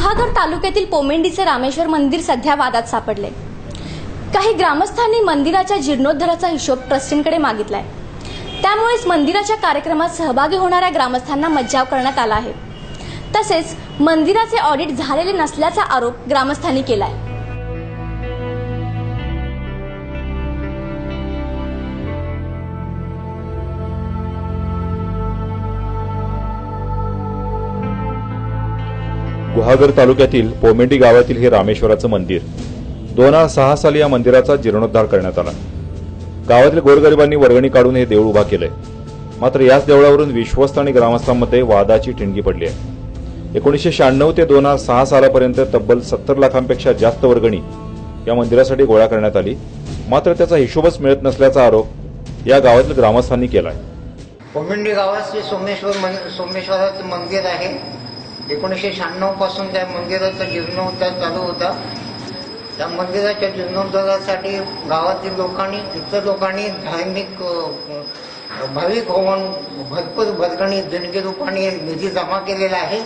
गुहागर तालुक्यातील पोमेंडीचे रामेश्वर मंदिर सध्या वादात सापडले। काही ग्रामस्थांनी मंदिराच्या जीर्णोद्धाराचा हिशोब ट्रस्टींकडे मागितलाय। त्यामुळेच मंदिराच्या कार्यक्रमात सहभागी होणाऱ्या ग्रामस्थांना मज्जाव करण्यात आला आहे। तसेच मंदिराचे ऑडिट झालेले नसल्याचा आरोप ग्रामस्थांनी केलाय। गुहागर तालुक्यातील पोमेंडी गावातील हे रामेश्वराचं मंदिर 2006 साली या मंदिराचा जीर्णोद्धार करण्यात आला। गावातील गोरगरिबांनी वर्गणी काढून हे देऊळ उभा केलंय। मात्र याच देवळावरून विश्वस्त आणि ग्रामस्थांमध्ये वादाची ठिणगी पडली आहे। 1996 ते 2006 सालापर्यंत तब्बल 70 लाखांपेक्षा जास्त वर्गणी या मंदिरासाठी गोळा करण्यात आली। मात्र त्याचा हिशोबच मिळत नसल्याचा आरोप या गावातील ग्रामस्थांनी केलाय। पोमेंडी गावात जे सोमेश्वराचं मंदिर आहे, 1996 पासून त्या मंदिराचा जीर्णोद्धार चालू होता। त्या मंदिराच्या जीर्णोद्धारासाठी गावातील लोकांनी, इतर लोकांनी धार्मिक भाविक होऊन भरपूर वर्गणी देणगी रूपाने निधी जमा केलेला आहे।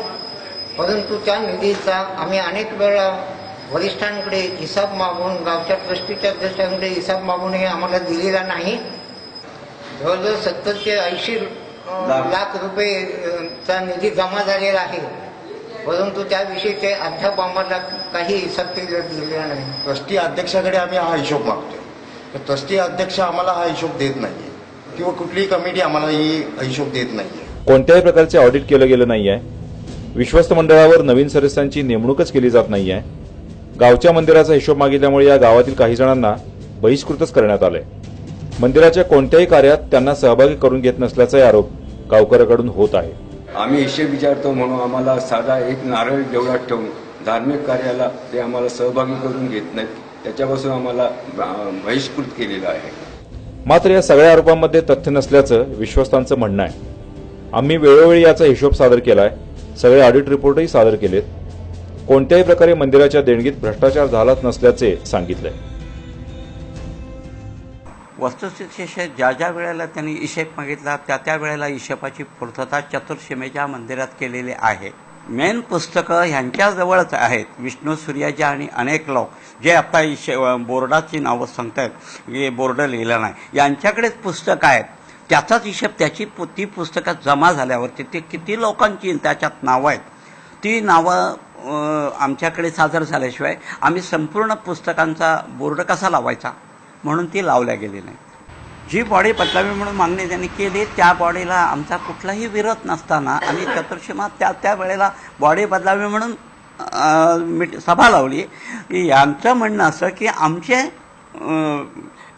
परंतु त्या निधीचा आम्ही अनेक वेळा वरिष्ठांकडे हिसाब मागून, गावच्या ट्रस्टीच्या अध्यक्षांकडे हिसाब मागूनही आम्हाला दिलेला नाही। जवळजवळ 70 ते 80 लाख रुपयेचा निधी जमा झालेला आहे, परंतु त्याविषयीचे अद्याप आम्हाला काही हिसाब दिलेला नाही। ट्रस्टी अध्यक्षाकडे आम्ही हा हिशोब मागतोय, तर ट्रस्टी अध्यक्ष आम्हाला हा हिशोब देत नाहीये किंवा कुठलीही कमिटी आम्हाला ही हिशोब देत नाहीये। कोणत्याही प्रकारचे ऑडिट केलं गेलं नाहीये। विश्वस्त मंडळावर नवीन सदस्यांची नेमणूकच केली जात नाहीये। गावच्या मंदिराचा हिशोब मागितल्यामुळे या गावातील काही जणांना बहिष्कृतच करण्यात आले। मंदिराच्या कोणत्याही कार्यात त्यांना सहभागी करून घेत नसल्याचा आरोप गावकऱ्यांकडून होत आहे। आम्ही हिशेब विचारतो म्हणून आम्हाला साधा एक नारळ देवळात ठेवून धार्मिक कार्याला ते आम्हाला सहभागी करून घेत नाहीत, त्याच्यापासून आम्हाला बहिष्कृत केलेलं आहे। मात्र या सगळ्या आरोपांमध्ये तथ्य नसल्याचं विश्वस्तांचं म्हणणं आहे। आम्ही वेळोवेळी याचा हिशोब सादर केलाय, सगळे ऑडिट रिपोर्टही सादर केलेत। कोणत्याही प्रकारे मंदिराच्या देणगीत भ्रष्टाचार झालाच नसल्याचे सांगितलंय। वस्तुस्थिती ज्या वेळेला त्यांनी हिशेब मागितला त्या वेळेला हिशेबाची पूर्तता चतुर्सीमेच्या मंदिरात केलेली आहे। मेन पुस्तकं ह्यांच्याजवळच आहेत, विष्णू सूर्याजी आणि अनेक लोक जे आता बोर्डाची नावं सांगतायत, हे बोर्ड लिहिलं नाही, यांच्याकडेच पुस्तकं आहेत। त्याचाच हिशेब ती पुस्तकं जमा झाल्यावरती ते किती लोकांची त्याच्यात नावं आहेत, ती नावं आमच्याकडे सादर झाल्याशिवाय आम्ही संपूर्ण पुस्तकांचा बोर्ड कसा लावायचा, म्हणून ती लावल्या गेली नाही। जी बॉडी बदलावी म्हणून मागणी त्यांनी केली, त्या बॉडीला आमचा कुठलाही विरोध नसताना आम्ही चतुर्सीमात त्या वेळेला बॉडी बदलावी म्हणून सभा लावली। यांचं म्हणणं असं की आमचे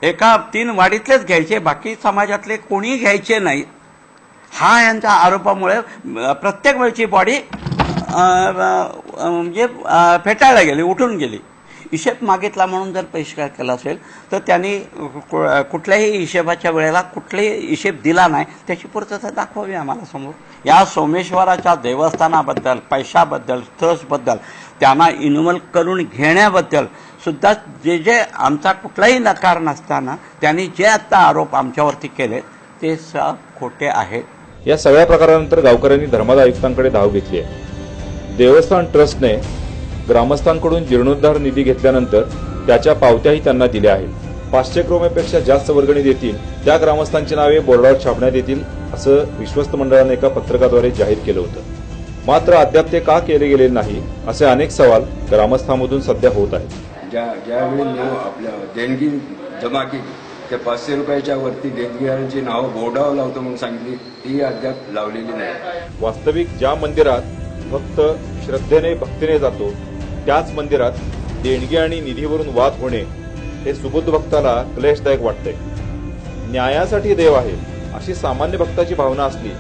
एका 3 वाडीतलेच घ्यायचे, बाकी समाजातले कोणी घ्यायचे नाही। हा यांच्या आरोपामुळे प्रत्येक वेळची बॉडी म्हणजे फेटाळल्या गेली, उठून गेली। हिशेब मागितला म्हणून जर बहिष्कार केला असेल तर त्यांनी कुठल्याही हिशेबाच्या वेळेला कुठलाही हिशेब दिला नाही, त्याची पूर्तता दाखवावी आम्हाला समोर। या सोमेश्वराच्या देवस्थानाबद्दल, पैशाबद्दल, ट्रस्टबद्दल, त्यांना इन्व्हॉल्व करून घेण्याबद्दल सुद्धा जे आमचा कुठलाही नकार नसताना त्यांनी जे आता आरोप आमच्यावरती केले ते खोटे आहेत। या सगळ्या प्रकारानंतर गावकऱ्यांनी धर्मादाय आयुक्तांकडे धाव घेतली आहे। देवस्थान ट्रस्टने ग्रामस्थांकडून जीर्णोद्धार निधी घेतल्यानंतर त्याच्या पावत्याही त्यांना दिल्या आहेत। 500 रुपयांपेक्षा जास्त वर्गणी देतील त्या ग्रामस्थांची नावे बोर्डावर छापण्यात येतील, असं विश्वस्त मंडळाने एका पत्रकाद्वारे जाहीर केलं होतं। मात्र अद्याप ते का केले गेले नाही, असे अनेक सवाल ग्रामस्थांमधून सध्या होत आहेत। ज्यावेळी आपल्या देणगी जमा केली, त्या 500 रुपयाच्या वरती देणगीदारांची नावं बोर्डावर लावतो म्हणून सांगितली, ती अद्याप लावलेली नाही। वास्तविक ज्या मंदिरात फक्त श्रद्धेने, भक्तीने जातो, त्याच मंदिरात देणगी आणि निधीवरून वाद होणे हे सुबुद्ध भक्ताला क्लेशदायक वाटते। न्यायासाठी देव आहे अशी सामान्य भक्ताची भावना असली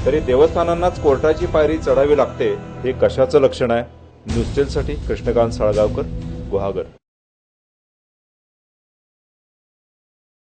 तरी देवस्थानांनाच कोर्टाची पायरी चढावी लागते, हे कशाचं लक्षण आहे? न्यूज टेलसाठी कृष्णकांत साळगावकर, गुहागर।